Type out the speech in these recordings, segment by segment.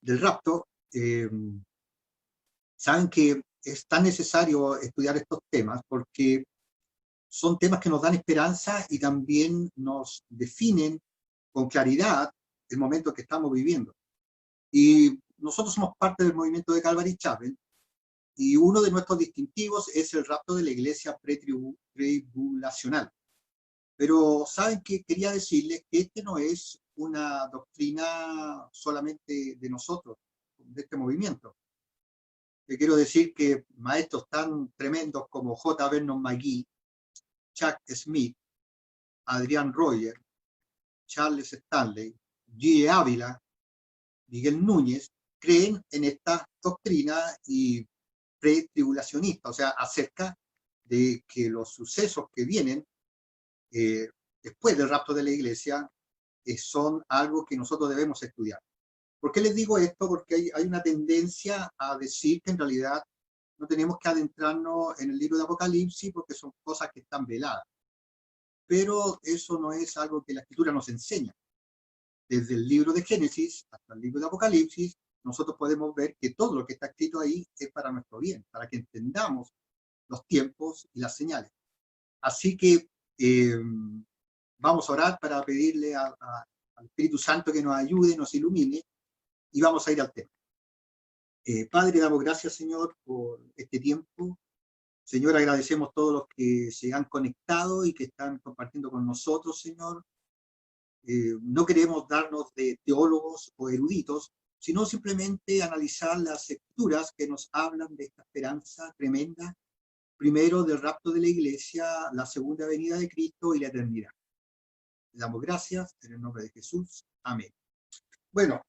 del rapto, saben que es tan necesario estudiar estos temas porque son temas que nos dan esperanza y también nos definen con claridad el momento que estamos viviendo. Y nosotros somos parte del movimiento de Calvary Chapel, y uno de nuestros distintivos es el rapto de la iglesia pretribulacional. Pero saben que quería decirles que este no es una doctrina solamente de nosotros, de este movimiento. Te quiero decir que maestros tan tremendos como J. Vernon McGee, Chuck Smith, Adrian Roger, Charles Stanley, G. Ávila, Miguel Núñez, creen en esta doctrina y pretribulacionista, o sea, acerca de que los sucesos que vienen después del rapto de la iglesia son algo que nosotros debemos estudiar. ¿Por qué les digo esto? Porque hay una tendencia a decir que en realidad no tenemos que adentrarnos en el libro de Apocalipsis porque son cosas que están veladas. Pero eso no es algo que la Escritura nos enseña. Desde el libro de Génesis hasta el libro de Apocalipsis, nosotros podemos ver que todo lo que está escrito ahí es para nuestro bien, para que entendamos los tiempos y las señales. Así que vamos a orar para pedirle al Espíritu Santo que nos ayude, nos ilumine, y vamos a ir al tema. Padre, damos gracias, Señor, por este tiempo. Señor, agradecemos a todos los que se han conectado y que están compartiendo con nosotros, Señor. No queremos darnos de teólogos o eruditos, sino simplemente analizar las escrituras que nos hablan de esta esperanza tremenda, primero del rapto de la iglesia, la segunda venida de Cristo y la eternidad. Le damos gracias en el nombre de Jesús. Amén. Bueno,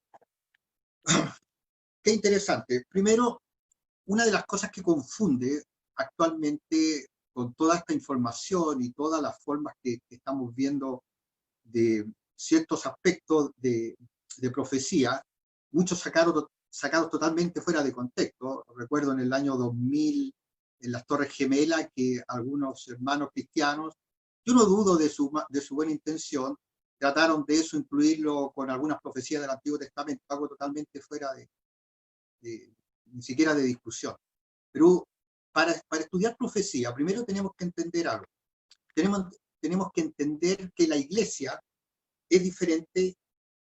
qué interesante. Primero, una de las cosas que confunde actualmente con toda esta información y todas las formas que estamos viendo de ciertos aspectos de profecía, muchos sacados totalmente fuera de contexto. Recuerdo en el año 2000, en las Torres Gemelas, que algunos hermanos cristianos, yo no dudo de su buena intención, trataron de eso, incluirlo con algunas profecías del Antiguo Testamento, algo totalmente fuera ni siquiera de discusión. Pero para estudiar profecía, primero tenemos que entender algo. Tenemos que entender que la iglesia es diferente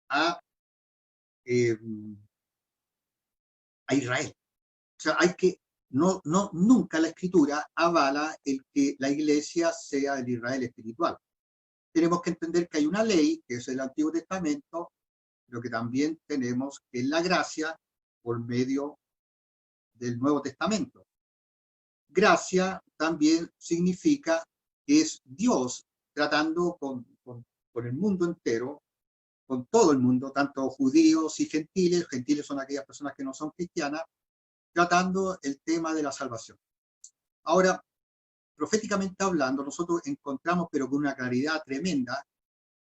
a Israel. O sea, nunca la Escritura avala el que la iglesia sea el Israel espiritual. Tenemos que entender que hay una ley, que es el Antiguo Testamento, pero que también tenemos que es la gracia por medio del Nuevo Testamento. Gracia también significa que es Dios tratando con el mundo entero, con todo el mundo, tanto judíos y gentiles. Gentiles son aquellas personas que no son cristianas, tratando el tema de la salvación. Ahora, proféticamente hablando, nosotros encontramos, pero con una claridad tremenda,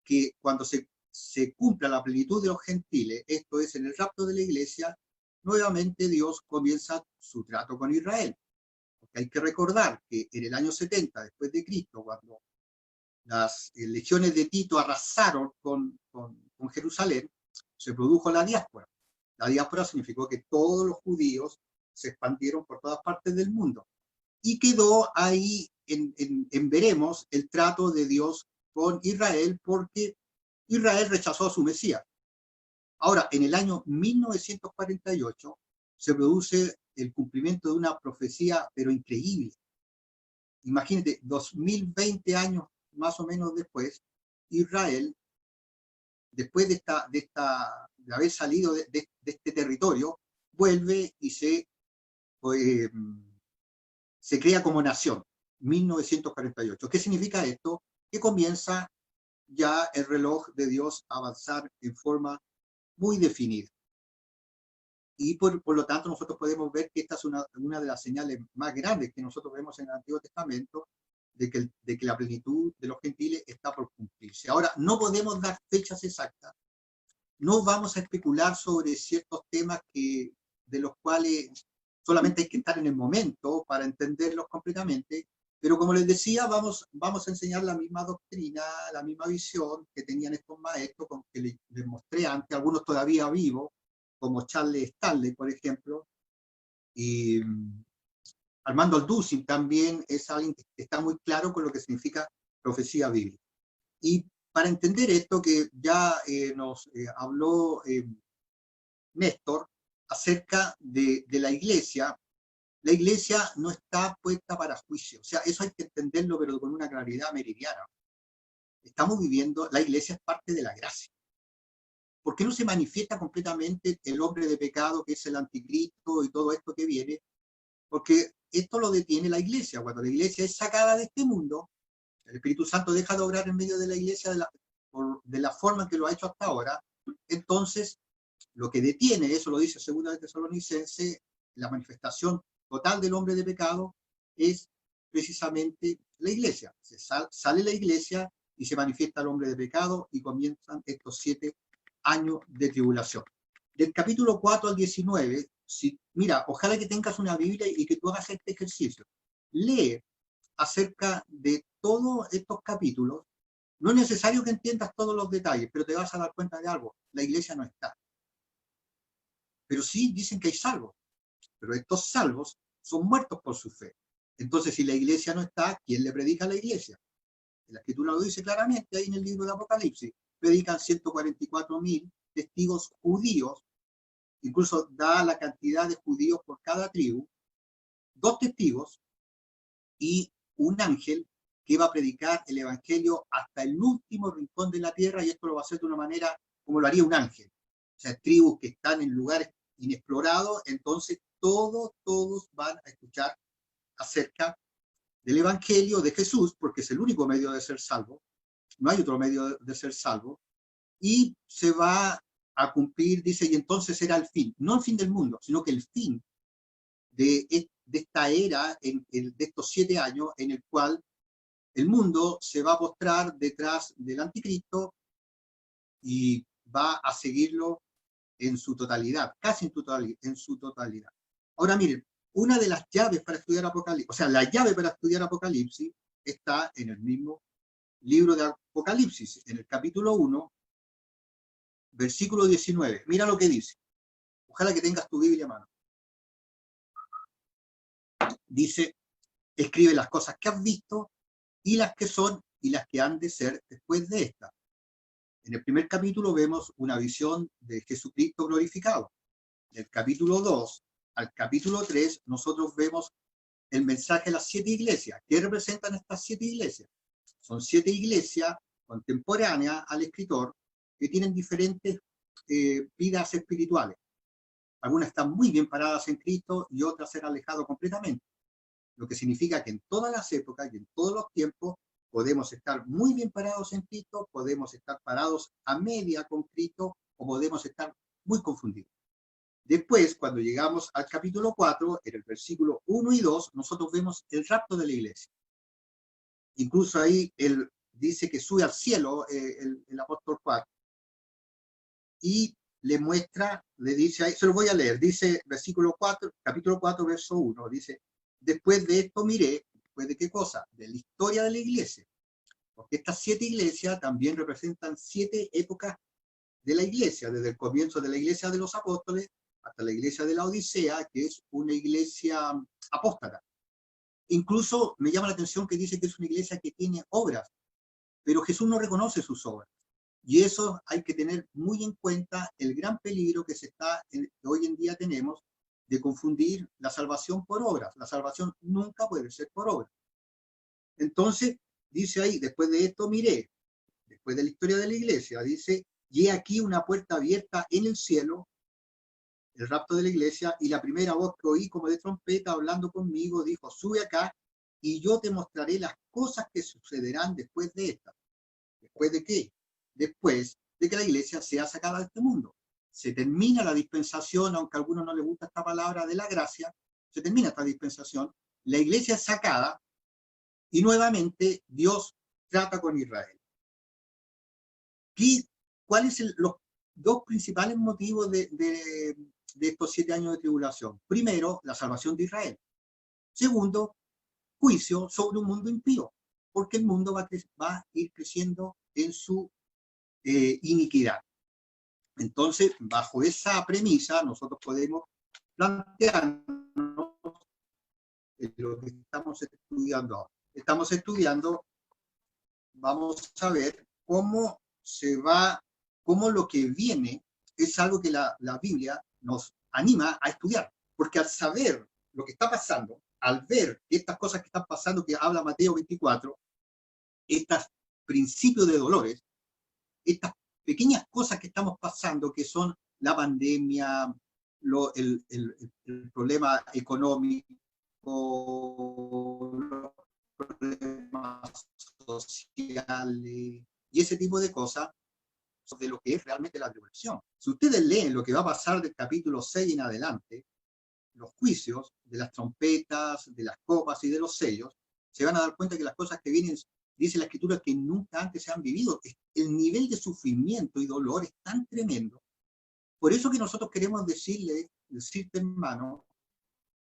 que cuando se cumpla la plenitud de los gentiles, esto es en el rapto de la iglesia, nuevamente Dios comienza su trato con Israel. Porque hay que recordar que en el año 70 después de Cristo, cuando las legiones de Tito arrasaron con Jerusalén, se produjo la diáspora. La diáspora significó que todos los judíos se expandieron por todas partes del mundo. Y quedó ahí en veremos el trato de Dios con Israel, porque Israel rechazó a su Mesías. Ahora, en el año 1948 se produce el cumplimiento de una profecía, pero increíble. Imagínate, 2020 años más o menos después, Israel, después de haber salido de este territorio, vuelve y se crea como nación, 1948. ¿Qué significa esto? Que comienza ya el reloj de Dios a avanzar en forma muy definida. Y por lo tanto nosotros podemos ver que esta es una de las señales más grandes que nosotros vemos en el Antiguo Testamento, de que la plenitud de los gentiles está por cumplirse. Ahora, no podemos dar fechas exactas, no vamos a especular sobre ciertos temas de los cuales solamente hay que estar en el momento para entenderlos completamente, pero como les decía, vamos a enseñar la misma doctrina, la misma visión que tenían estos maestros, con que les mostré antes, algunos todavía vivos, como Charles Stanley, por ejemplo, y Armando Alducin también es alguien que está muy claro con lo que significa profecía bíblica. Y para entender esto que ya nos habló Néstor acerca de la iglesia no está puesta para juicio. O sea, eso hay que entenderlo, pero con una claridad meridiana. Estamos viviendo, la iglesia es parte de la gracia. ¿Por qué no se manifiesta completamente el hombre de pecado, que es el anticristo y todo esto que viene? Porque esto lo detiene la iglesia. Cuando la iglesia es sacada de este mundo, el Espíritu Santo deja de obrar en medio de la iglesia de la forma en que lo ha hecho hasta ahora. Entonces, lo que detiene, eso lo dice 2 Tesalonicenses, la manifestación total del hombre de pecado es precisamente la iglesia. Sale la iglesia y se manifiesta el hombre de pecado y comienzan estos 7 años de tribulación. Del capítulo 4 al 19, mira, ojalá que tengas una Biblia y que tú hagas este ejercicio. Lee acerca de todos estos capítulos. No es necesario que entiendas todos los detalles, pero te vas a dar cuenta de algo. La iglesia no está. Pero sí dicen que hay salvos. Pero estos salvos son muertos por su fe. Entonces, si la iglesia no está, ¿quién le predica a la iglesia? La escritura lo dice claramente ahí en el libro de Apocalipsis. Predican 144.000 testigos judíos, incluso da la cantidad de judíos por cada tribu, 2 testigos y un ángel que va a predicar el evangelio hasta el último rincón de la tierra, y esto lo va a hacer de una manera como lo haría un ángel. O sea, tribus que están en lugares inexplorados, entonces todos van a escuchar acerca del evangelio de Jesús, porque es el único medio de ser salvo, no hay otro medio de ser salvo, y se va a cumplir, dice, y entonces será el fin, no el fin del mundo, sino que el fin de esta era, de estos 7 años, en el cual el mundo se va a postrar detrás del anticristo y va a seguirlo en su totalidad, casi en su totalidad. Ahora miren, una de las llaves para estudiar Apocalipsis, o sea, la llave para estudiar Apocalipsis está en el mismo libro de Apocalipsis, en el capítulo 1, versículo 19. Mira lo que dice. Ojalá que tengas tu Biblia a mano. Dice, escribe las cosas que has visto y las que son y las que han de ser después de esta. En el primer capítulo vemos una visión de Jesucristo glorificado. Del capítulo 2 al capítulo 3 nosotros vemos el mensaje a las 7 iglesias. ¿Qué representan estas 7 iglesias? Son 7 iglesias contemporáneas al escritor que tienen diferentes vidas espirituales. Algunas están muy bien paradas en Cristo y otras se han alejado completamente. Lo que significa que en todas las épocas y en todos los tiempos podemos estar muy bien parados en Cristo, podemos estar parados a media con Cristo o podemos estar muy confundidos. Después, cuando llegamos al capítulo 4, en el versículo 1 y 2, nosotros vemos el rapto de la iglesia. Incluso ahí él dice que sube al cielo el apóstol Juan y le muestra, le dice ahí, se lo voy a leer, dice versículo 4, capítulo 4, verso 1, dice, después de esto miré, ¿después de qué cosa? De la historia de la iglesia. Porque estas 7 iglesias también representan 7 épocas de la iglesia, desde el comienzo de la iglesia de los apóstoles hasta la iglesia de la Odisea, que es una iglesia apóstata. Incluso me llama la atención que dice que es una iglesia que tiene obras, pero Jesús no reconoce sus obras. Y eso hay que tener muy en cuenta el gran peligro que hoy en día tenemos de confundir la salvación por obras. La salvación nunca puede ser por obras. Entonces, dice ahí, después de esto miré, después de la historia de la iglesia, dice, y he aquí una puerta abierta en el cielo, el rapto de la iglesia, y la primera voz que oí como de trompeta hablando conmigo dijo, sube acá y yo te mostraré las cosas que sucederán después de esta. ¿Después de qué? Después de que la iglesia sea sacada de este mundo. Se termina la dispensación, aunque a algunos no les gusta esta palabra de la gracia, se termina esta dispensación, la iglesia es sacada y nuevamente Dios trata con Israel. ¿Cuáles son los 2 principales motivos de estos 7 años de tribulación? Primero, la salvación de Israel. Segundo, juicio sobre un mundo impío, porque el mundo va a ir creciendo en su iniquidad. Entonces, bajo esa premisa, nosotros podemos plantearnos lo que estamos estudiando ahora. Estamos estudiando, vamos a ver cómo cómo lo que viene es algo que la Biblia nos anima a estudiar. Porque al saber lo que está pasando, al ver estas cosas que están pasando, que habla Mateo 24, estos principios de dolores, estas pequeñas cosas que estamos pasando, que son la pandemia, el problema económico, los problemas sociales y ese tipo de cosas, de lo que es realmente la tribulación. Si ustedes leen lo que va a pasar del capítulo 6 en adelante, los juicios de las trompetas, de las copas y de los sellos, se van a dar cuenta que las cosas que vienen, dice la Escritura, que nunca antes se han vivido. El nivel de sufrimiento y dolor es tan tremendo. Por eso que nosotros queremos decirte, hermano,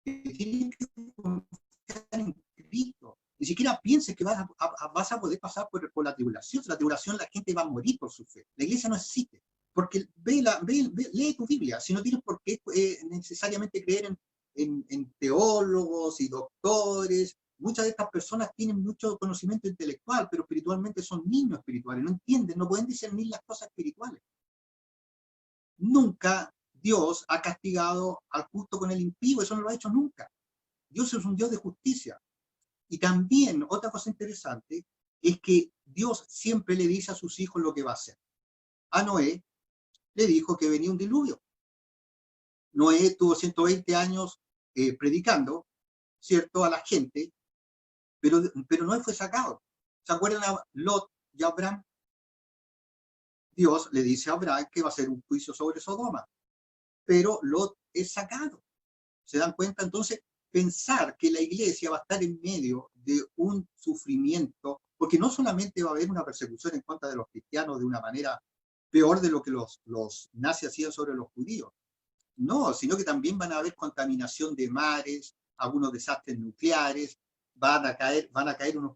que tienes que confiar en Cristo. Ni siquiera pienses que vas a poder pasar por la tribulación. La tribulación, la gente va a morir por su fe. La iglesia no existe. Porque lee tu Biblia. Si no tienes por qué necesariamente creer en teólogos y doctores. Muchas de estas personas tienen mucho conocimiento intelectual, pero espiritualmente son niños espirituales. No entienden, no pueden discernir las cosas espirituales. Nunca Dios ha castigado al justo con el impío. Eso no lo ha hecho nunca. Dios es un Dios de justicia. Y también, otra cosa interesante, es que Dios siempre le dice a sus hijos lo que va a hacer. A Noé le dijo que venía un diluvio. Noé tuvo 120 años predicando, ¿cierto?, a la gente, pero Noé fue sacado. ¿Se acuerdan a Lot y Abraham? Dios le dice a Abraham que va a hacer un juicio sobre Sodoma, pero Lot es sacado. ¿Se dan cuenta? Entonces, pensar que la iglesia va a estar en medio de un sufrimiento, porque no solamente va a haber una persecución en contra de los cristianos de una manera peor de lo que los nazis hacían sobre los judíos, no, sino que también van a haber contaminación de mares, algunos desastres nucleares, van a caer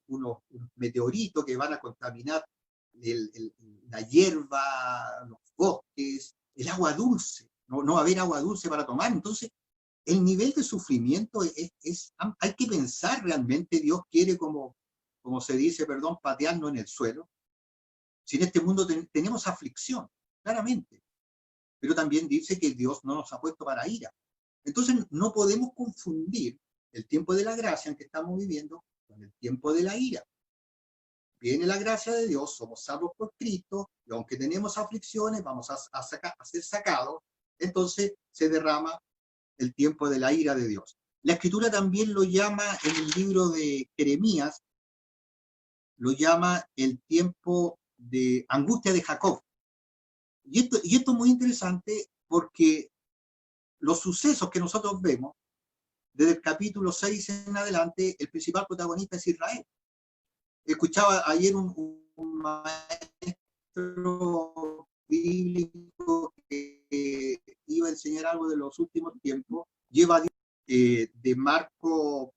unos meteoritos que van a contaminar la hierba, los bosques, el agua dulce, no va a haber agua dulce para tomar. Entonces, el nivel de sufrimiento hay que pensar realmente, Dios quiere, como se dice, perdón, patearnos en el suelo. Si en este mundo tenemos aflicción, claramente, pero también dice que Dios no nos ha puesto para ira. Entonces no podemos confundir el tiempo de la gracia en que estamos viviendo con el tiempo de la ira. Viene la gracia de Dios, somos salvos por Cristo, y aunque tenemos aflicciones, vamos a ser sacados, entonces se derrama el tiempo de la ira de Dios. La Escritura también lo llama, en el libro de Jeremías, lo llama el tiempo de angustia de Jacob. Y esto es muy interesante porque los sucesos que nosotros vemos, desde el capítulo 6 en adelante, el principal protagonista es Israel. Escuchaba ayer un maestro bíblico que iba a enseñar algo de los últimos tiempos, lleva de Marco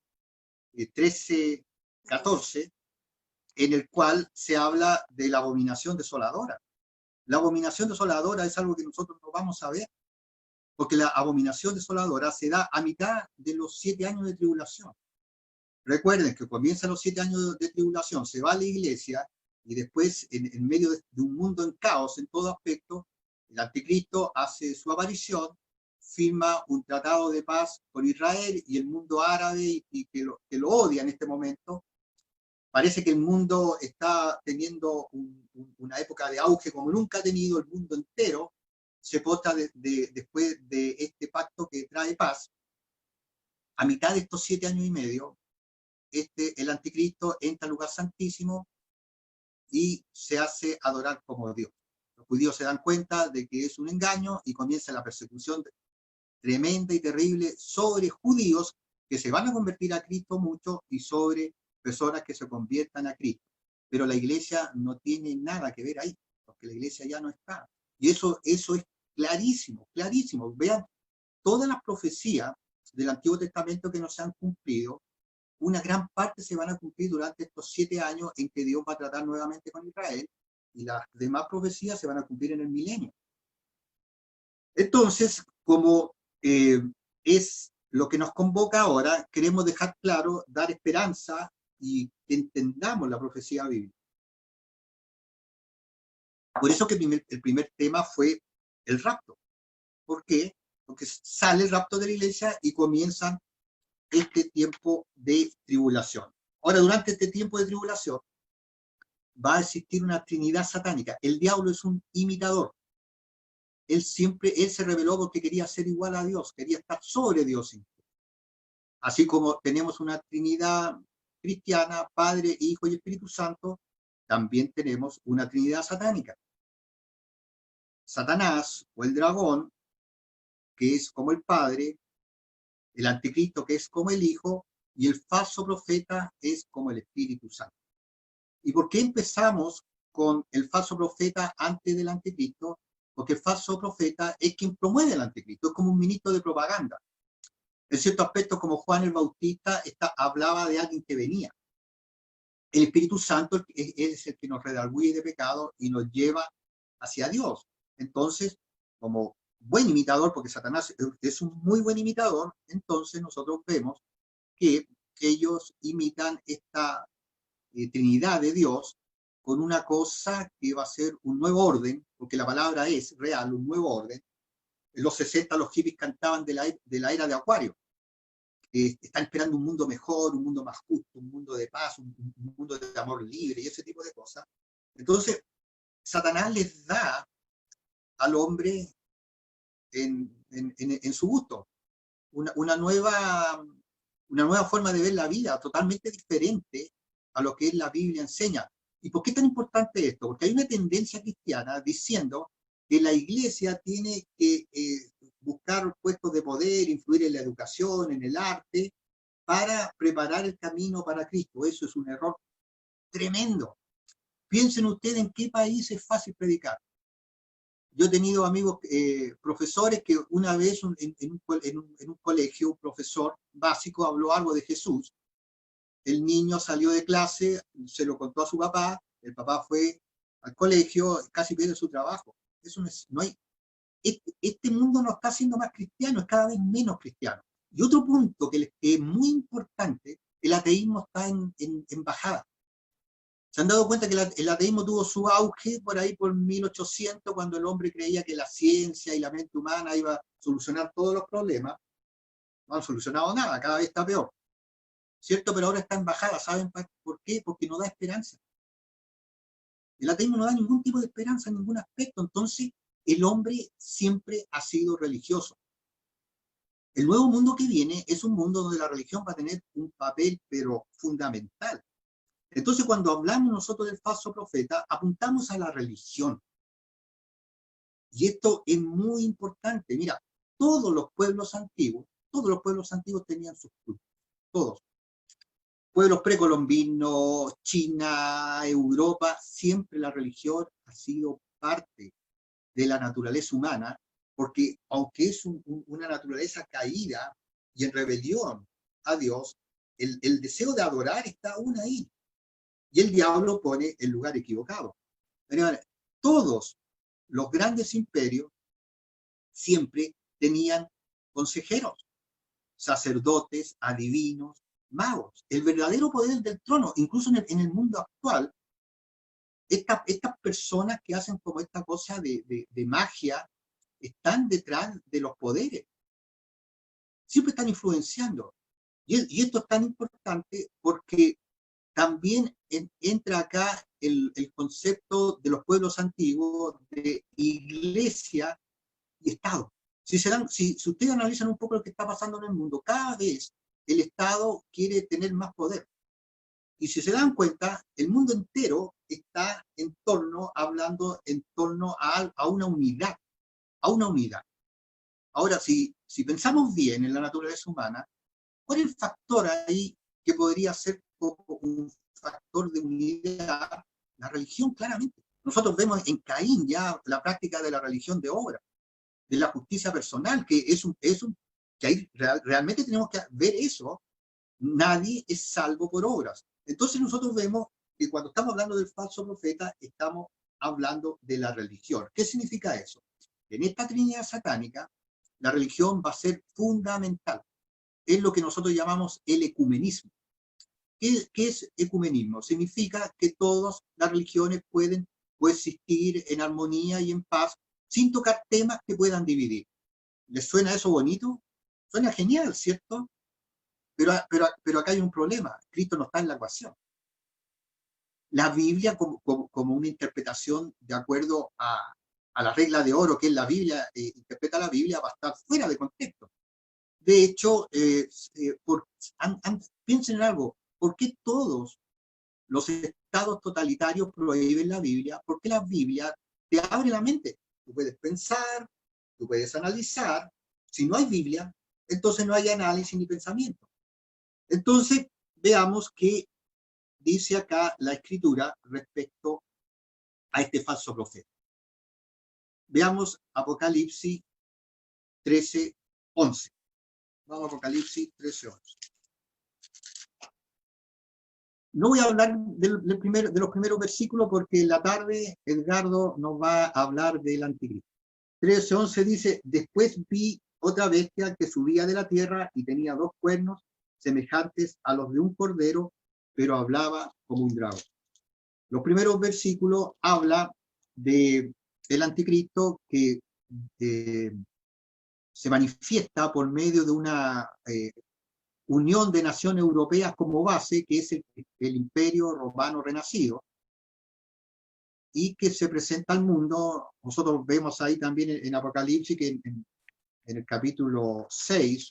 13, 14, en el cual se habla de la abominación desoladora. La abominación desoladora es algo que nosotros no vamos a ver, porque la abominación desoladora se da a mitad de los 7 años de tribulación. Recuerden que comienzan los 7 años de tribulación, se va a la iglesia, y después, en medio de un mundo en caos en todo aspecto, el anticristo hace su aparición, firma un tratado de paz con Israel y el mundo árabe, y que lo odia en este momento. Parece que el mundo está teniendo una época de auge como nunca ha tenido el mundo entero. Se postra después de este pacto que trae paz. A mitad de estos 7 años y medio, el anticristo entra al lugar santísimo y se hace adorar como Dios. Los judíos se dan cuenta de que es un engaño y comienza la persecución tremenda y terrible sobre judíos que se van a convertir a Cristo mucho y sobre personas que se conviertan a Cristo. Pero la iglesia no tiene nada que ver ahí, porque la iglesia ya no está. Y eso es clarísimo, clarísimo. Vean, todas las profecías del Antiguo Testamento que no se han cumplido, una gran parte se van a cumplir durante estos 7 años en que Dios va a tratar nuevamente con Israel, y las demás profecías se van a cumplir en el milenio. Entonces, como es lo que nos convoca ahora, queremos dejar claro, dar esperanza y que entendamos la profecía bíblica. Por eso que el primer tema fue el rapto. ¿Por qué? Porque sale el rapto de la iglesia y comienzan este tiempo de tribulación. Ahora, durante este tiempo de tribulación, va a existir una trinidad satánica. El diablo es un imitador. Él se reveló porque quería ser igual a Dios, quería estar sobre Dios. Así como tenemos una trinidad cristiana, Padre, Hijo y Espíritu Santo, también tenemos una trinidad satánica. Satanás o el dragón, que es como el Padre, el anticristo, que es como el Hijo, y el falso profeta es como el Espíritu Santo. ¿Y por qué empezamos con el falso profeta antes del anticristo? Porque el falso profeta es quien promueve el anticristo, es como un ministro de propaganda. En cierto aspecto, como Juan el Bautista hablaba de alguien que venía. El Espíritu Santo es el que nos redarguye de pecado y nos lleva hacia Dios. Entonces, como buen imitador, porque Satanás es un muy buen imitador, entonces nosotros vemos que ellos imitan esta Trinidad de Dios con una cosa que va a ser un nuevo orden, porque la palabra es real, un nuevo orden. En los 60 los hippies cantaban de la era de Acuario. Están esperando un mundo mejor, un mundo más justo, un mundo de paz, un mundo de amor libre y ese tipo de cosas. Entonces, Satanás les da al hombre en su gusto una nueva forma de ver la vida, totalmente diferente a lo que la Biblia enseña. ¿Y por qué es tan importante esto? Porque hay una tendencia cristiana diciendo que la iglesia tiene que buscar puestos de poder, influir en la educación, en el arte, para preparar el camino para Cristo. Eso es un error tremendo. Piensen ustedes en qué país es fácil predicar. Yo he tenido amigos, profesores, que una vez en un colegio, un profesor básico habló algo de Jesús. El niño salió de clase, se lo contó a su papá, el papá fue al colegio, casi pierde su trabajo. Eso no hay. Este mundo no está siendo más cristiano, es cada vez menos cristiano. Y otro punto que es muy importante, el ateísmo está en bajada. ¿Se han dado cuenta que el ateísmo tuvo su auge por ahí por 1800, cuando el hombre creía que la ciencia y la mente humana iba a solucionar todos los problemas? No han solucionado nada, cada vez está peor. ¿Cierto? Pero ahora está en bajada. ¿Saben por qué? Porque no da esperanza. El ateísmo no da ningún tipo de esperanza en ningún aspecto. Entonces, el hombre siempre ha sido religioso. El nuevo mundo que viene es un mundo donde la religión va a tener un papel, pero fundamental. Entonces, cuando hablamos nosotros del falso profeta, apuntamos a la religión. Y esto es muy importante. Mira, todos los pueblos antiguos tenían sus cultos. Todos. Pueblos precolombinos, China, Europa, siempre la religión ha sido parte de la naturaleza humana, porque aunque es una naturaleza caída y en rebelión a Dios, el deseo de adorar está aún ahí. Y el diablo pone el lugar equivocado. Pero todos los grandes imperios siempre tenían consejeros, sacerdotes, adivinos, magos. El verdadero poder del trono, incluso en el mundo actual, estas personas que hacen como esta cosa de magia, están detrás de los poderes. Siempre están influenciando. Y esto es tan importante porque también entra acá el concepto de los pueblos antiguos de iglesia y Estado. Si ustedes analizan un poco lo que está pasando en el mundo, cada vez el Estado quiere tener más poder. Y si se dan cuenta, el mundo entero está hablando en torno a una unidad, Ahora, si pensamos bien en la naturaleza humana, ¿cuál es el factor ahí que podría ser como un factor de unidad? La religión, claramente. Nosotros vemos en Caín ya la práctica de la religión de obra, de la justicia personal, que que ahí realmente tenemos que ver eso. Nadie es salvo por obras. Entonces nosotros vemos que cuando estamos hablando del falso profeta, estamos hablando de la religión. ¿Qué significa eso? En esta Trinidad satánica, la religión va a ser fundamental. Es lo que nosotros llamamos el ecumenismo. ¿Qué es ecumenismo? Significa que todas las religiones pueden coexistir en armonía y en paz sin tocar temas que puedan dividir. ¿Les suena eso bonito? Suena genial, ¿cierto? Pero acá hay un problema. Cristo no está en la ecuación. La Biblia, como una interpretación de acuerdo a la regla de oro que es la Biblia, interpreta la Biblia, va a estar fuera de contexto. De hecho, piensen en algo. ¿Por qué todos los estados totalitarios prohíben la Biblia? Porque la Biblia te abre la mente. Tú puedes pensar, tú puedes analizar. Si no hay Biblia, entonces no hay análisis ni pensamiento. Entonces, veamos qué dice acá la Escritura respecto a este falso profeta. Veamos Apocalipsis 13:11. Vamos a Apocalipsis 13:11. No voy a hablar de los primeros versículos porque en la tarde Edgardo nos va a hablar del anticristo. 13:11 dice: después vi otra bestia que subía de la tierra y tenía 2 cuernos semejantes a los de un cordero, pero hablaba como un dragón. Los primeros versículos habla del anticristo que se manifiesta por medio de una unión de naciones europeas como base, que es el Imperio Romano renacido, y que se presenta al mundo. Nosotros vemos ahí también en Apocalipsis que en el capítulo 6,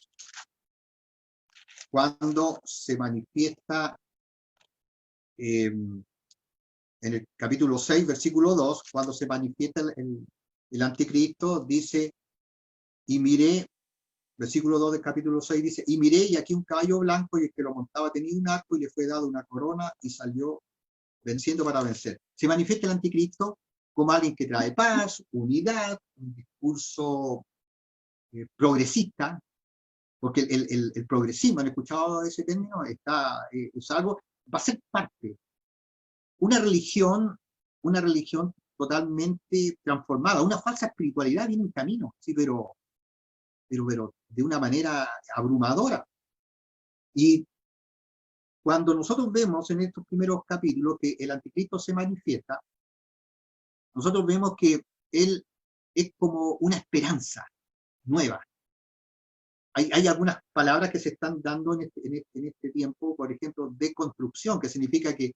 cuando se manifiesta, en el capítulo 6, versículo 2, cuando se manifiesta el anticristo, dice, y miré, versículo 2 del capítulo 6 dice, y miré, y aquí un caballo blanco, y el que lo montaba tenía un arco, y le fue dado una corona, y salió venciendo para vencer. Se manifiesta el anticristo como alguien que trae paz, unidad, un discurso progresista, porque el progresismo, ¿han escuchado ese término? Es algo, va a ser parte. Una religión totalmente transformada, una falsa espiritualidad viene en camino, sí, pero de una manera abrumadora. Y cuando nosotros vemos en estos primeros capítulos que el anticristo se manifiesta, nosotros vemos que él es como una esperanza nueva. Hay algunas palabras que se están dando en este tiempo, por ejemplo, deconstrucción, que significa que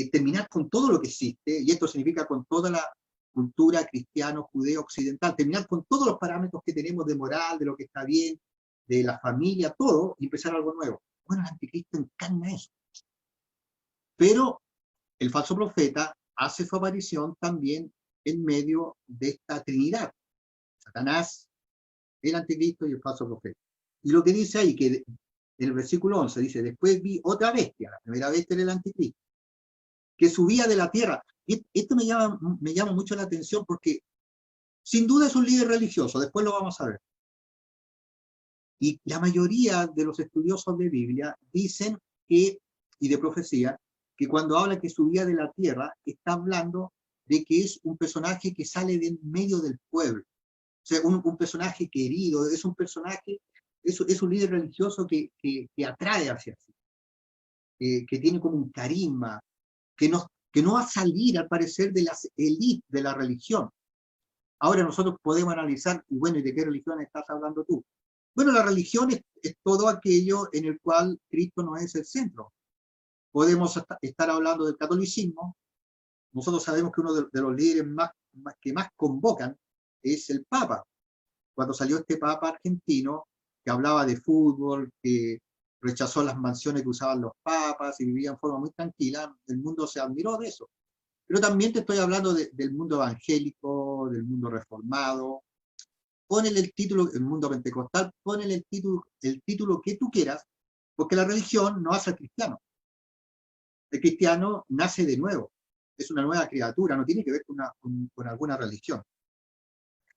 terminar con todo lo que existe, y esto significa con toda la cultura cristiano, judeo, occidental, terminar con todos los parámetros que tenemos de moral, de lo que está bien, de la familia, todo, y empezar algo nuevo. Bueno, el anticristo encarna eso. Pero el falso profeta hace su aparición también en medio de esta trinidad. Satanás, el anticristo y el falso profeta. Y lo que dice ahí, que en el versículo 11 dice, después vi otra bestia, la primera bestia era el anticristo, que subía de la tierra. Y esto me llama mucho la atención porque sin duda es un líder religioso, después lo vamos a ver. Y la mayoría de los estudiosos de Biblia dicen que, y de profecía, que cuando habla que subía de la tierra, está hablando de que es un personaje que sale de en medio del pueblo. O sea, un personaje querido, es un personaje, es un líder religioso que atrae hacia sí, que tiene como un carisma, que no va a salir, al parecer, de las élites de la religión. Ahora nosotros podemos analizar, y bueno, ¿y de qué religión estás hablando tú? Bueno, la religión es todo aquello en el cual Cristo no es el centro. Podemos estar hablando del catolicismo. Nosotros sabemos que uno de los líderes que más convocan es el Papa. Cuando salió este Papa argentino, que hablaba de fútbol, que rechazó las mansiones que usaban los papas y vivía en forma muy tranquila, el mundo se admiró de eso. Pero también te estoy hablando del mundo evangélico, del mundo reformado. Ponele el título, el mundo pentecostal, ponele el título que tú quieras, porque la religión no hace al cristiano. El cristiano nace de nuevo, es una nueva criatura, no tiene que ver con alguna religión.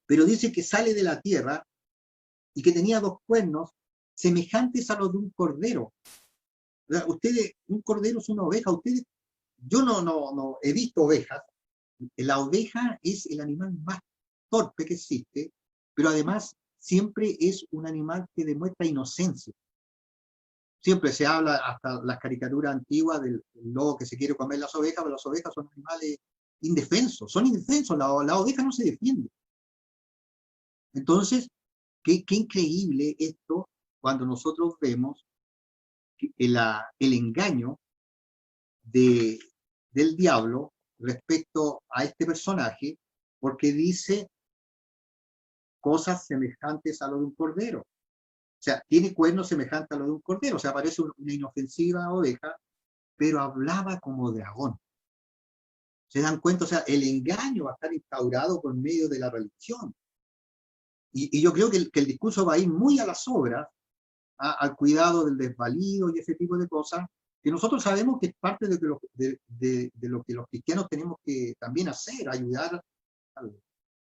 Pero dice que sale de la tierra y que tenía 2 cuernos semejantes a los de un cordero. Ustedes, un cordero es una oveja. Yo no he visto ovejas. La oveja es el animal más torpe que existe, pero además siempre es un animal que demuestra inocencia. Siempre se habla, hasta las caricaturas antiguas, del lobo que se quiere comer las ovejas, pero las ovejas son animales indefensos, son indefensos, la oveja no se defiende. Entonces, qué increíble esto cuando nosotros vemos el engaño del diablo respecto a este personaje, porque dice cosas semejantes a lo de un cordero. O sea, tiene cuernos semejantes a lo de un cordero. O sea, parece una inofensiva oveja, pero hablaba como dragón. ¿Se dan cuenta? O sea, el engaño va a estar instaurado por medio de la religión. Y yo creo que el discurso va a ir muy a las obras, al cuidado del desvalido y ese tipo de cosas, que nosotros sabemos que es parte de lo que los cristianos tenemos que también hacer, ayudar,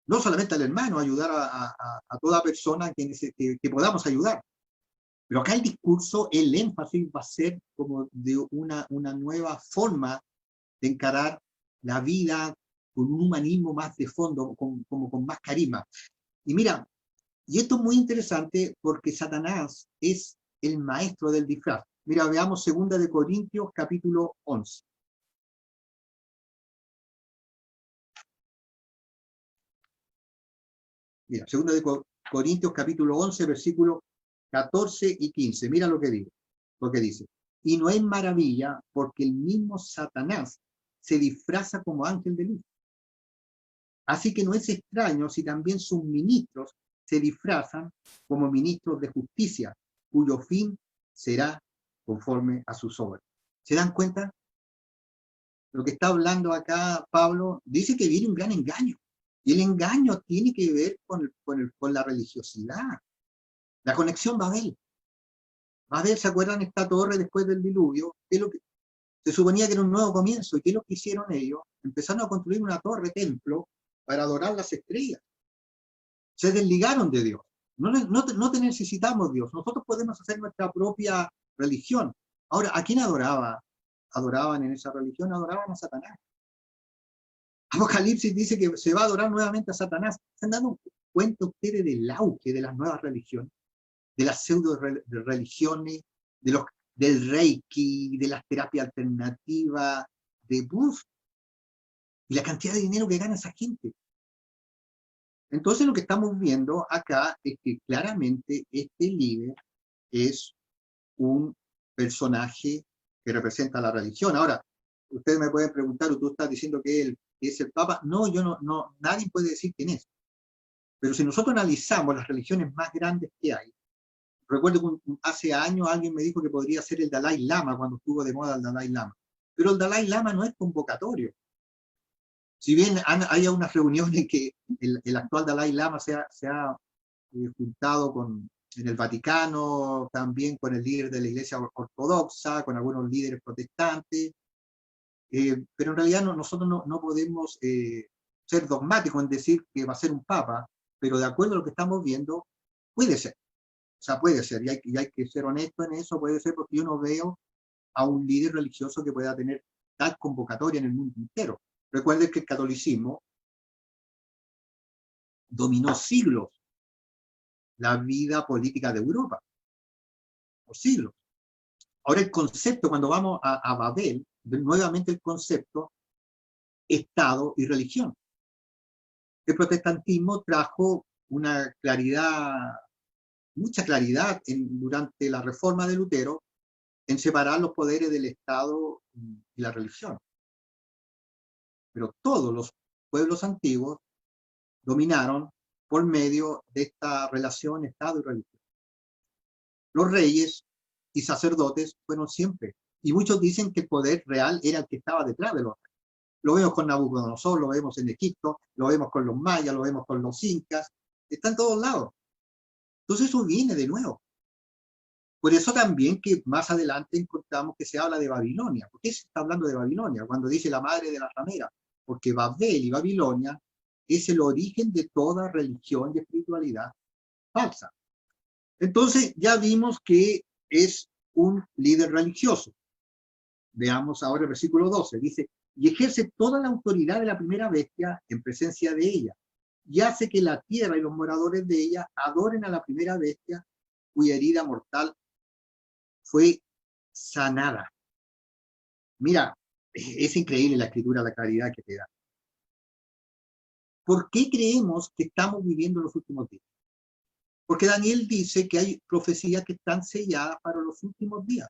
no solamente al hermano, ayudar a toda persona que podamos ayudar. Pero acá el discurso, el énfasis va a ser como de una nueva forma de encarar la vida con un humanismo más de fondo, como con más carisma. Y mira, y esto es muy interesante porque Satanás es el maestro del disfraz. Mira, veamos 2 de Corintios, capítulo 11. Mira, 2 de Corintios, capítulo 11, versículos 14 y 15. Mira lo que dice. Y no es maravilla porque el mismo Satanás se disfraza como ángel de luz. Así que no es extraño si también sus ministros se disfrazan como ministros de justicia, cuyo fin será conforme a sus obras. ¿Se dan cuenta? Lo que está hablando acá Pablo dice que viene un gran engaño. Y el engaño tiene que ver con la religiosidad. La conexión Babel. Babel, ¿se acuerdan esta torre después del diluvio? ¿Qué es lo que se suponía que era un nuevo comienzo? ¿Y qué es lo que hicieron ellos? Empezaron a construir una torre, templo, para adorar las estrellas. Se desligaron de Dios. No te necesitamos Dios. Nosotros podemos hacer nuestra propia religión. Ahora, ¿a quién adoraban en esa religión? Adoraban a Satanás. Apocalipsis dice que se va a adorar nuevamente a Satanás. ¿Se han dado cuenta ustedes del auge de las nuevas religiones? De las pseudo religiones, del Reiki, de las terapias alternativas, y la cantidad de dinero que gana esa gente. Entonces lo que estamos viendo acá es que claramente este líder es un personaje que representa la religión. Ahora, ustedes me pueden preguntar, ¿tú estás diciendo que él es el Papa? No, yo no, nadie puede decir quién es. Pero si nosotros analizamos las religiones más grandes que hay, recuerdo que hace años alguien me dijo que podría ser el Dalai Lama cuando estuvo de moda el Dalai Lama. Pero el Dalai Lama no es convocatorio. Si bien hay unas reuniones en que el actual Dalai Lama se ha juntado en el Vaticano, también con el líder de la Iglesia Ortodoxa, con algunos líderes protestantes, pero en realidad nosotros no podemos ser dogmáticos en decir que va a ser un papa, pero de acuerdo a lo que estamos viendo, puede ser. O sea, puede ser, y hay que ser honesto en eso, puede ser porque yo no veo a un líder religioso que pueda tener tal convocatoria en el mundo entero. Recuerden que el catolicismo dominó siglos la vida política de Europa, por siglos. Ahora el concepto, cuando vamos a Babel, nuevamente el concepto Estado y religión. El protestantismo trajo una claridad, mucha claridad durante la reforma de Lutero, en separar los poderes del Estado y la religión. Pero todos los pueblos antiguos dominaron por medio de esta relación Estado y religión. Los reyes y sacerdotes fueron siempre. Y muchos dicen que el poder real era el que estaba detrás de los reyes. Lo vemos con Nabucodonosor, lo vemos en Egipto, lo vemos con los mayas, lo vemos con los incas. Está en todos lados. Entonces eso viene de nuevo. Por eso también que más adelante encontramos que se habla de Babilonia. ¿Por qué se está hablando de Babilonia? Cuando dice la madre de la ramera. Porque Babel y Babilonia es el origen de toda religión y espiritualidad falsa. Entonces ya vimos que es un líder religioso. Veamos ahora el versículo 12. Dice, y ejerce toda la autoridad de la primera bestia en presencia de ella. y hace que la tierra y los moradores de ella adoren a la primera bestia cuya herida mortal fue sanada. Mira, es increíble la escritura, la claridad que te da. ¿Por qué creemos que estamos viviendo los últimos días? Porque Daniel dice que hay profecías que están selladas para los últimos días.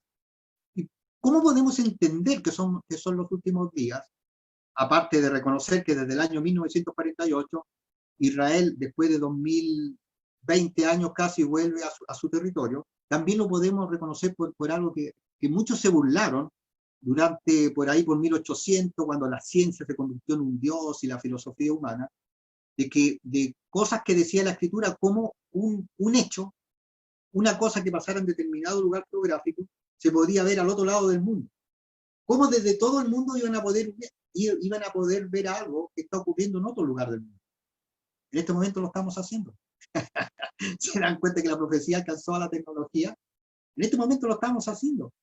¿Y cómo podemos entender que son los últimos días? Aparte de reconocer que desde el año 1948, Israel, después de 2020 años casi, vuelve a su territorio, también lo podemos reconocer por algo que muchos se burlaron durante, por ahí, por 1800, cuando la ciencia se convirtió en un dios y la filosofía humana, de cosas que decía la escritura como un hecho, una cosa que pasara en determinado lugar geográfico, se podía ver al otro lado del mundo. Cómo desde todo el mundo iban a poder ver algo que está ocurriendo en otro lugar del mundo. En este momento lo estamos haciendo. Se dan cuenta que la profecía alcanzó a la tecnología. En este momento lo estamos haciendo.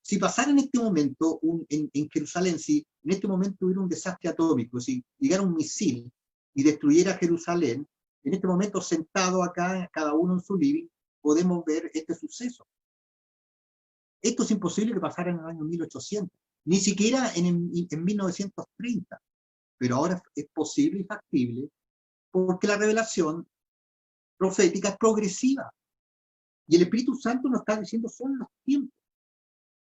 Si pasara en este momento, en Jerusalén, si en este momento hubiera un desastre atómico, si llegara un misil y destruyera Jerusalén, en este momento sentado acá, cada uno en su living, podemos ver este suceso. Esto es imposible que pasara en el año 1800, ni siquiera en 1930, pero ahora es posible y factible porque la revelación profética es progresiva. Y el Espíritu Santo nos está diciendo son los tiempos.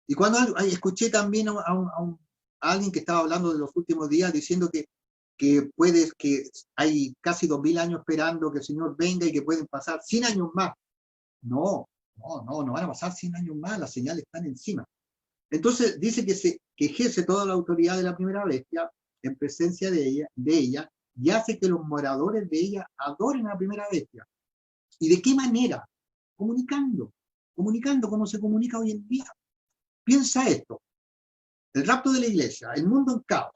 Y cuando escuché también a alguien que estaba hablando de los últimos días, diciendo que hay casi 2000 años esperando que el Señor venga y que pueden pasar 100 años más. No van a pasar 100 años más, las señales están encima. Entonces dice que ejerce toda la autoridad de la primera bestia en presencia de ella y hace que los moradores de ella adoren a la primera bestia. ¿Y de qué manera? Comunicando como se comunica hoy en día. Piensa esto, el rapto de la iglesia, el mundo en caos,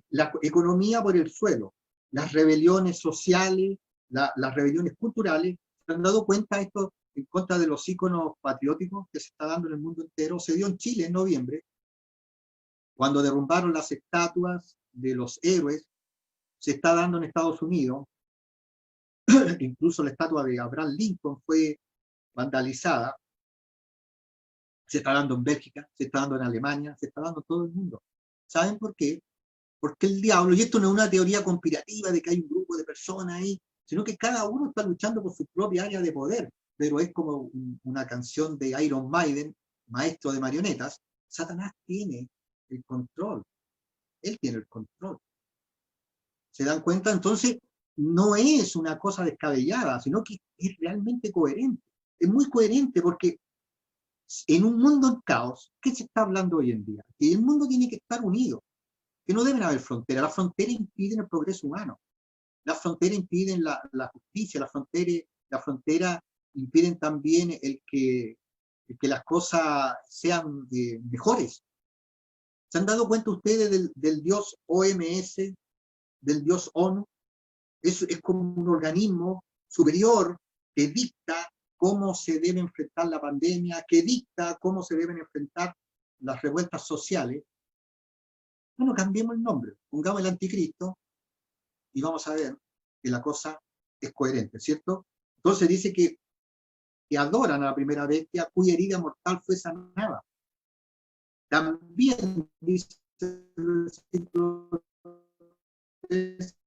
la economía por el suelo, las rebeliones sociales, las rebeliones culturales. ¿Se han dado cuenta esto en contra de los íconos patrióticos que se está dando en el mundo entero? Se dio en Chile en noviembre, cuando derrumbaron las estatuas de los héroes. Se está dando en Estados Unidos, incluso la estatua de Abraham Lincoln fue vandalizada. Se está dando en Bélgica, se está dando en Alemania, se está dando en todo el mundo. ¿Saben por qué? Porque el diablo, y esto no es una teoría conspirativa de que hay un grupo de personas ahí, sino que cada uno está luchando por su propia área de poder, pero es como una canción de Iron Maiden, maestro de marionetas. Satanás tiene el control, él tiene el control. ¿Se dan cuenta? Entonces, no es una cosa descabellada, sino que es realmente coherente. Es muy coherente porque en un mundo en caos, ¿qué se está hablando hoy en día? Que el mundo tiene que estar unido, que no deben haber fronteras. Las fronteras impiden el progreso humano. Las fronteras impiden la justicia, las fronteras impiden también el que las cosas sean mejores. ¿Se han dado cuenta ustedes del dios OMS, del dios ONU? Es como un organismo superior que dicta cómo se debe enfrentar la pandemia, que dicta cómo se deben enfrentar las revueltas sociales. Bueno, cambiemos el nombre, pongamos el anticristo y vamos a ver que la cosa es coherente, ¿cierto? Entonces dice que adoran a la primera bestia cuya herida mortal fue sanada. También dice el versículo 3,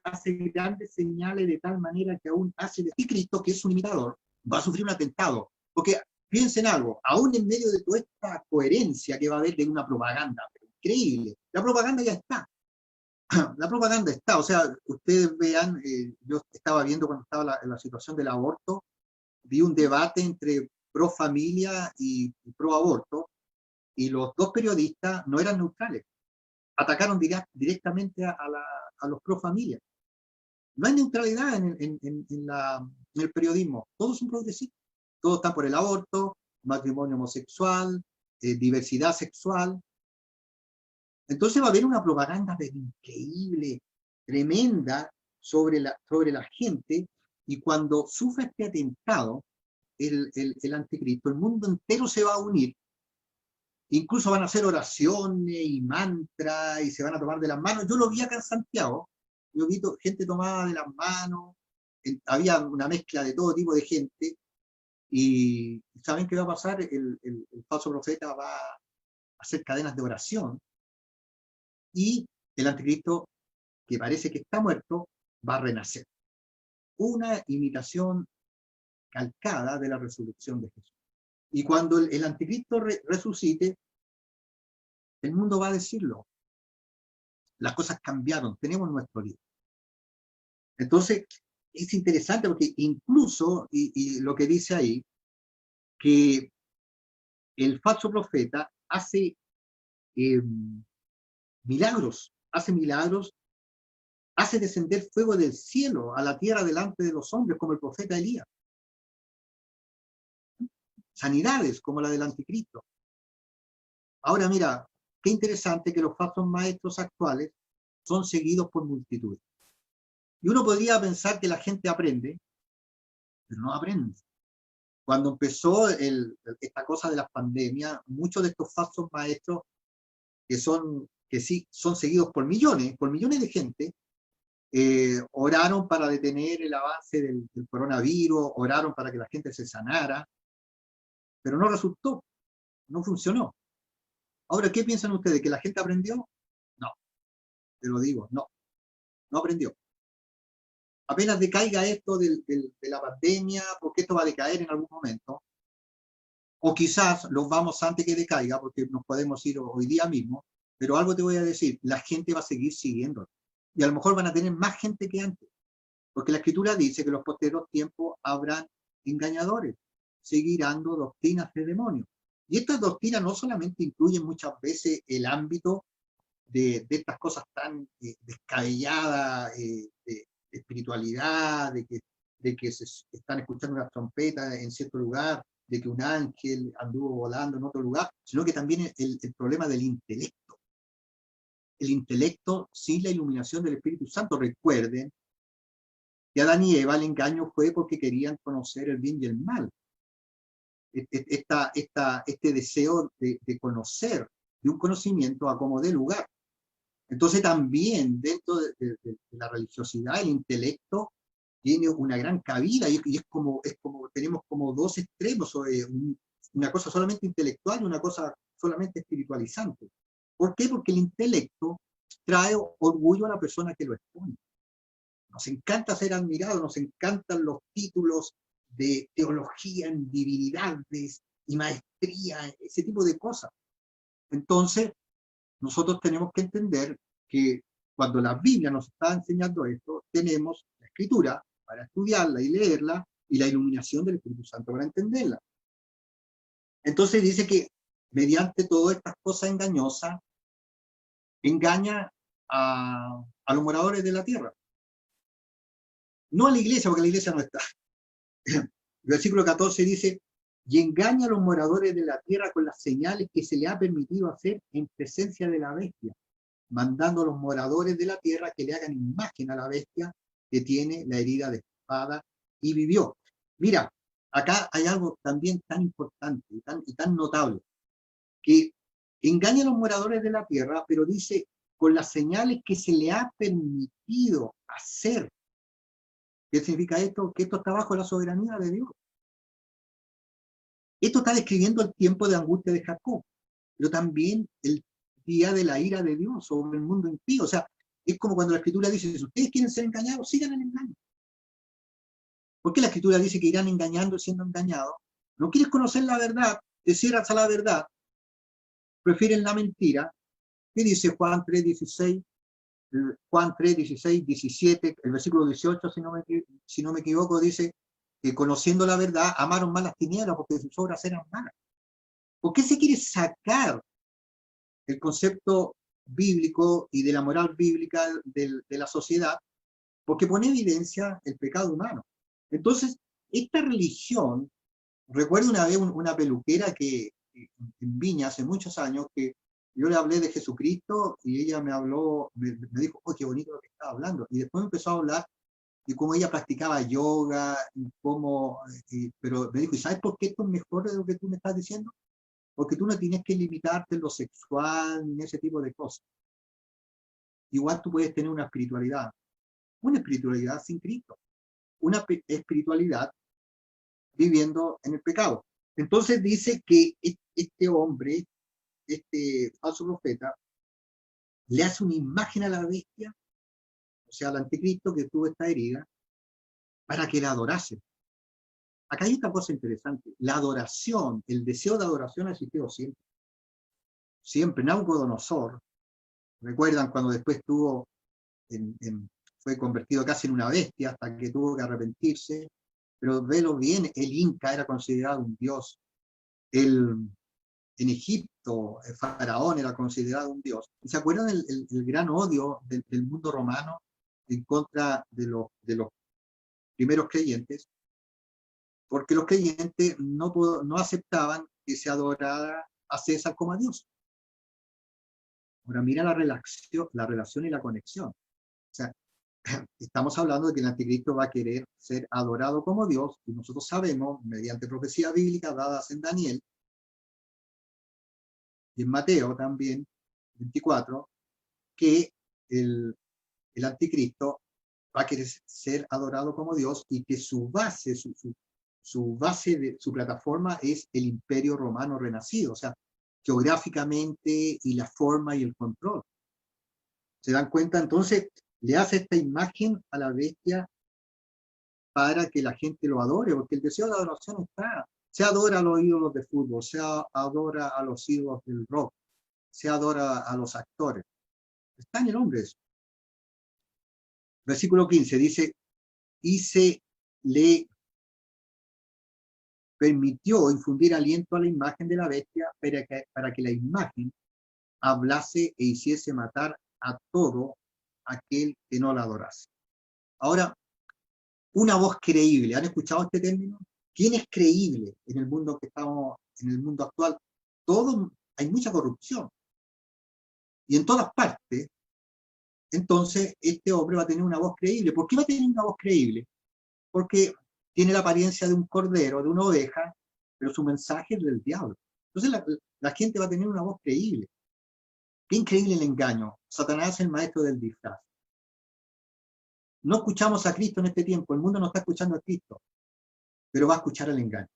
hace grandes señales de tal manera que aún hace de Cristo, que es un imitador, va a sufrir un atentado. Porque piensen algo, aún en medio de toda esta coherencia que va a haber de una propaganda, increíble, la propaganda ya está. La propaganda está, o sea, ustedes vean, yo estaba viendo cuando estaba en la situación del aborto, vi un debate entre pro familia y pro aborto, y los dos periodistas no eran neutrales, atacaron directamente a los pro familia. No hay neutralidad en el periodismo, todos son progresistas, todos están por el aborto, matrimonio homosexual, diversidad sexual. Entonces va a haber una propaganda increíble, tremenda, sobre la gente, y cuando sufra este atentado, el anticristo, el mundo entero se va a unir incluso van a hacer oraciones y mantras y se van a tomar de las manos. Yo lo vi acá en Santiago, yo vi gente tomada de las manos, había una mezcla de todo tipo de gente, y ¿saben qué va a pasar? El falso profeta va a hacer cadenas de oración, y el anticristo, que parece que está muerto, va a renacer. Una imitación calcada de la resurrección de Jesús. Y cuando el anticristo resucite, el mundo va a decirlo. Las cosas cambiaron, tenemos nuestro libro. Entonces, es interesante porque incluso, y lo que dice ahí, que el falso profeta hace milagros, hace descender fuego del cielo a la tierra delante de los hombres, como el profeta Elías. Sanidades, como la del anticristo. Ahora mira, qué interesante que los falsos maestros actuales son seguidos por multitudes. Y uno podría pensar que la gente aprende, pero no aprende. Cuando empezó esta cosa de las pandemias, muchos de estos falsos maestros, que sí son seguidos por millones de gente, oraron para detener el avance del coronavirus, oraron para que la gente se sanara, pero no resultó, no funcionó. Ahora, ¿qué piensan ustedes? ¿Que la gente aprendió? No, te lo digo, no aprendió. Apenas decaiga esto de la pandemia, porque esto va a decaer en algún momento, o quizás los vamos antes que decaiga, porque nos podemos ir hoy día mismo, pero algo te voy a decir, la gente va a seguir siguiendo, y a lo mejor van a tener más gente que antes, porque la Escritura dice que en los posteriores tiempos habrán engañadores, seguirán doctrinas de demonios. Y estas doctrinas no solamente incluyen muchas veces el ámbito de estas cosas tan descabelladas, de espiritualidad, de que se están escuchando una trompeta en cierto lugar, de que un ángel anduvo volando en otro lugar, sino que también el problema del intelecto. El intelecto sin la iluminación del Espíritu Santo. Recuerden que Adán y Eva, el engaño fue porque querían conocer el bien y el mal. Este deseo de conocer, de un conocimiento a como de lugar. Entonces también dentro de la religiosidad, el intelecto tiene una gran cabida, y es como tenemos como dos extremos, una cosa solamente intelectual y una cosa solamente espiritualizante. ¿Por qué? Porque el intelecto trae orgullo a la persona que lo expone. Nos encanta ser admirados, nos encantan los títulos de teología en divinidades y maestría, ese tipo de cosas. Entonces, nosotros tenemos que entender que cuando la Biblia nos está enseñando esto, tenemos la Escritura para estudiarla y leerla, y la iluminación del Espíritu Santo para entenderla. Entonces dice que mediante todas estas cosas engañosas, engaña a los moradores de la tierra. No a la iglesia, porque la iglesia no está. El versículo 14 dice, y engaña a los moradores de la tierra con las señales que se le ha permitido hacer en presencia de la bestia, mandando a los moradores de la tierra que le hagan imagen a la bestia que tiene la herida de espada y vivió. Mira, acá hay algo también tan importante y tan notable, que engaña a los moradores de la tierra, pero dice, con las señales que se le ha permitido hacer. ¿Qué significa esto? Que esto está bajo la soberanía de Dios. Esto está describiendo el tiempo de angustia de Jacob, pero también el día de la ira de Dios sobre el mundo impío. O sea, es como cuando la Escritura dice, si ustedes quieren ser engañados, sigan el engaño. ¿Por qué la Escritura dice que irán engañando y siendo engañados? No quieres conocer la verdad, te cierras a la verdad, prefieren la mentira. ¿Qué dice Juan 3:16? Juan 3:16, 17, el versículo 18, si no me equivoco, dice que conociendo la verdad, amaron más las tinieblas porque sus obras eran malas. ¿Por qué se quiere sacar el concepto bíblico y de la moral bíblica de la sociedad? Porque pone evidencia el pecado humano. Entonces, esta religión, recuerdo una vez una peluquera que en Viña, hace muchos años, que yo le hablé de Jesucristo y ella me habló, me dijo, oh, qué bonito lo que estaba hablando. Y después me empezó a hablar de cómo ella practicaba yoga, y cómo, pero me dijo, ¿y sabes por qué esto es mejor de lo que tú me estás diciendo? porque tú no tienes que limitarte en lo sexual ni ese tipo de cosas. Igual tú puedes tener una espiritualidad sin Cristo, una espiritualidad viviendo en el pecado. Entonces dice que este hombre, este falso profeta, le hace una imagen a la bestia, o sea, al anticristo que tuvo esta herida, para que la adorase. Acá hay otra cosa interesante. La adoración, el deseo de adoración ha existido siempre. Siempre. Nabucodonosor, recuerdan cuando después fue convertido casi en una bestia hasta que tuvo que arrepentirse, pero velo bien, el Inca era considerado un dios. En Egipto, el faraón era considerado un dios. ¿Y se acuerdan el gran odio del mundo romano en contra de los primeros creyentes? Porque los creyentes no aceptaban que se adorara a César como a Dios. Ahora mira la relación y la conexión. O sea, estamos hablando de que el anticristo va a querer ser adorado como Dios, y nosotros sabemos, mediante profecías bíblicas dadas en Daniel, y en Mateo también, 24, que el anticristo va a querer ser adorado como Dios y que su base, su plataforma es el imperio romano renacido, o sea, geográficamente y la forma y el control. ¿Se dan cuenta? Entonces, le hace esta imagen a la bestia para que la gente lo adore, porque el deseo de adoración está. Se adora a los ídolos de fútbol, se adora a los ídolos del rock, se adora a los actores. Está en el hombre eso. Versículo 15 dice, y se le permitió infundir aliento a la imagen de la bestia para que la imagen hablase e hiciese matar a todo aquel que no la adorase. Ahora, una voz creíble. ¿Han escuchado este término? ¿Quién es creíble en el mundo que estamos, en el mundo actual? Hay mucha corrupción. Y en todas partes, entonces, este hombre va a tener una voz creíble. ¿Por qué va a tener una voz creíble? Porque tiene la apariencia de un cordero, de una oveja, pero su mensaje es del diablo. Entonces la gente va a tener una voz creíble. Qué increíble el engaño. Satanás es el maestro del disfraz. No escuchamos a Cristo en este tiempo, el mundo no está escuchando a Cristo, pero va a escuchar el engaño.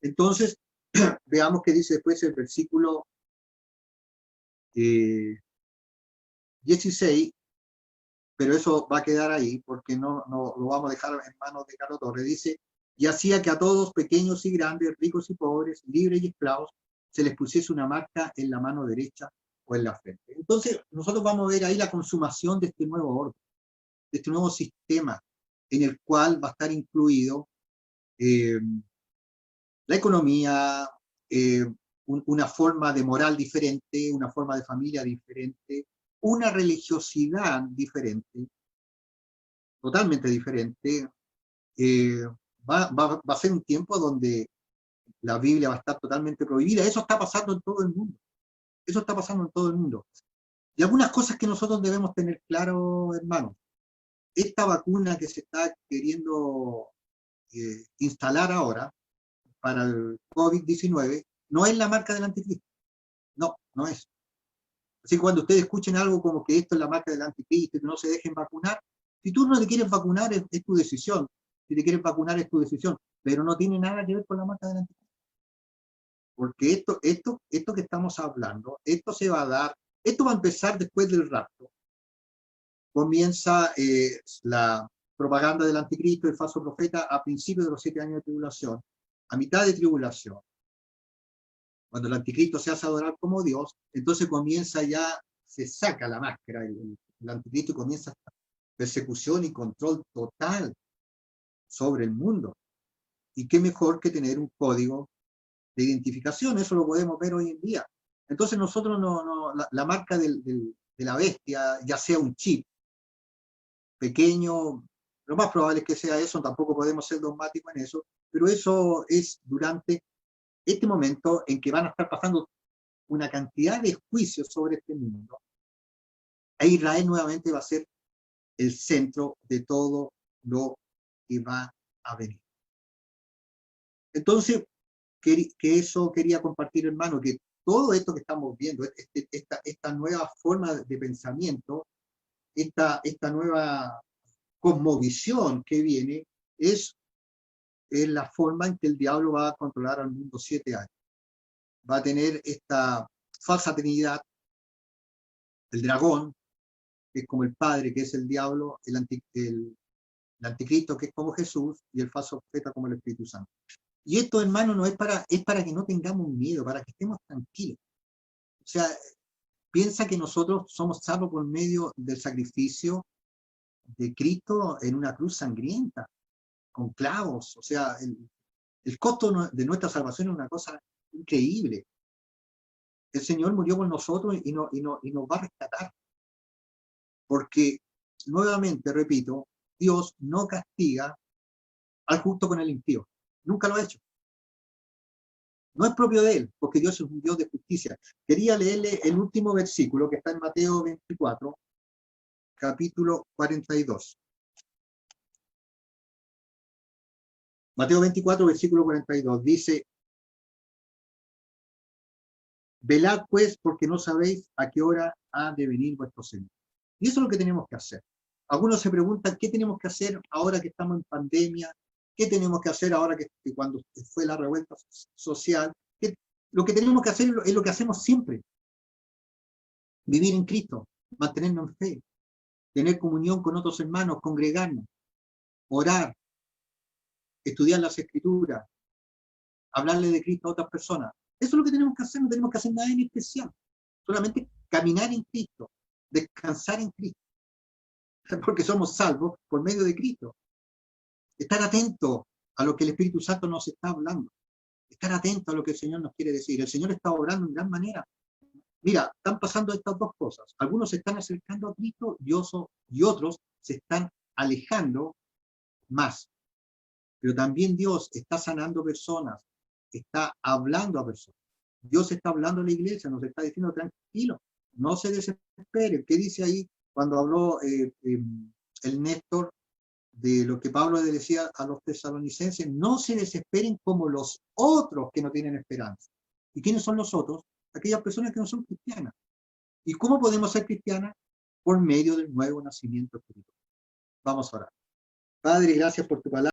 Entonces, veamos qué dice después el versículo 16, pero eso va a quedar ahí, porque no lo vamos a dejar en manos de Carlos Torres. Dice, y hacía que a todos, pequeños y grandes, ricos y pobres, libres y esclavos, se les pusiese una marca en la mano derecha o en la frente. Entonces, nosotros vamos a ver ahí la consumación de este nuevo orden, de este nuevo sistema, en el cual va a estar incluido la economía, una forma de moral diferente, una forma de familia diferente, una religiosidad diferente, totalmente diferente. Va a ser un tiempo donde la Biblia va a estar totalmente prohibida. Eso está pasando en todo el mundo. Eso está pasando en todo el mundo. Y algunas cosas que nosotros debemos tener claro, hermanos. Esta vacuna que se está queriendo instalar ahora para el COVID-19 no es la marca del anticristo. No, no es. Así que cuando ustedes escuchen algo como que esto es la marca del anticristo y que no se dejen vacunar, si tú no te quieres vacunar es tu decisión. Si te quieres vacunar es tu decisión, pero no tiene nada que ver con la marca del anticristo. Porque esto que estamos hablando, esto se va a dar, esto va a empezar después del rapto. Comienza la propaganda del anticristo, el falso profeta, a principios de los 7 años de tribulación, a mitad de tribulación. Cuando el anticristo se hace adorar como Dios, entonces comienza ya, se saca la máscara, el anticristo comienza persecución y control total sobre el mundo. Y qué mejor que tener un código de identificación, eso lo podemos ver hoy en día. Entonces nosotros la marca de la bestia, ya sea un chip pequeño, lo más probable es que sea eso, tampoco podemos ser dogmáticos en eso, pero eso es durante este momento en que van a estar pasando una cantidad de juicios sobre este mundo, e Israel nuevamente va a ser el centro de todo lo que va a venir. Entonces, que eso quería compartir, hermano, que todo esto que estamos viendo, esta nueva forma de pensamiento, esta nueva cosmovisión que viene, es la forma en que el diablo va a controlar al mundo 7 años. Va a tener esta falsa trinidad, el dragón, que es como el padre, que es el diablo, el anticristo, que es como Jesús, y el falso profeta como el Espíritu Santo. Y esto, hermano, no es para que no tengamos miedo, para que estemos tranquilos. O sea, piensa que nosotros somos salvos por medio del sacrificio de Cristo en una cruz sangrienta, con clavos. O sea, el costo de nuestra salvación es una cosa increíble. El Señor murió por nosotros y nos va a rescatar. Porque, nuevamente, repito, Dios no castiga al justo con el impío. Nunca lo ha hecho. No es propio de él, porque Dios es un Dios de justicia. Quería leerle el último versículo que está en Mateo 24, capítulo 42. Mateo 24, versículo 42, dice: velad pues, porque no sabéis a qué hora ha de venir vuestro Señor. Y eso es lo que tenemos que hacer. Algunos se preguntan, ¿qué tenemos que hacer ahora que estamos en pandemia? ¿Qué tenemos que hacer ahora que cuando fue la revuelta social? Lo que tenemos que hacer es lo que hacemos siempre. Vivir en Cristo, mantenernos en fe, tener comunión con otros hermanos, congregarnos, orar, estudiar las Escrituras, hablarle de Cristo a otras personas. Eso es lo que tenemos que hacer, no tenemos que hacer nada en especial. Solamente caminar en Cristo, descansar en Cristo, porque somos salvos por medio de Cristo. Estar atento a lo que el Espíritu Santo nos está hablando. Estar atento a lo que el Señor nos quiere decir. El Señor está obrando en gran manera. Mira, están pasando estas dos cosas. Algunos se están acercando a Cristo y otros se están alejando más. Pero también Dios está sanando personas, está hablando a personas. Dios está hablando a la iglesia, nos está diciendo tranquilo, no se desespere. ¿Qué dice ahí cuando habló el Néstor de lo que Pablo le decía a los tesalonicenses? No se desesperen como los otros que no tienen esperanza. ¿Y quiénes son los otros? Aquellas personas que no son cristianas. ¿Y cómo podemos ser cristianas? Por medio del nuevo nacimiento espiritual. Vamos a orar. Padre, gracias por tu palabra.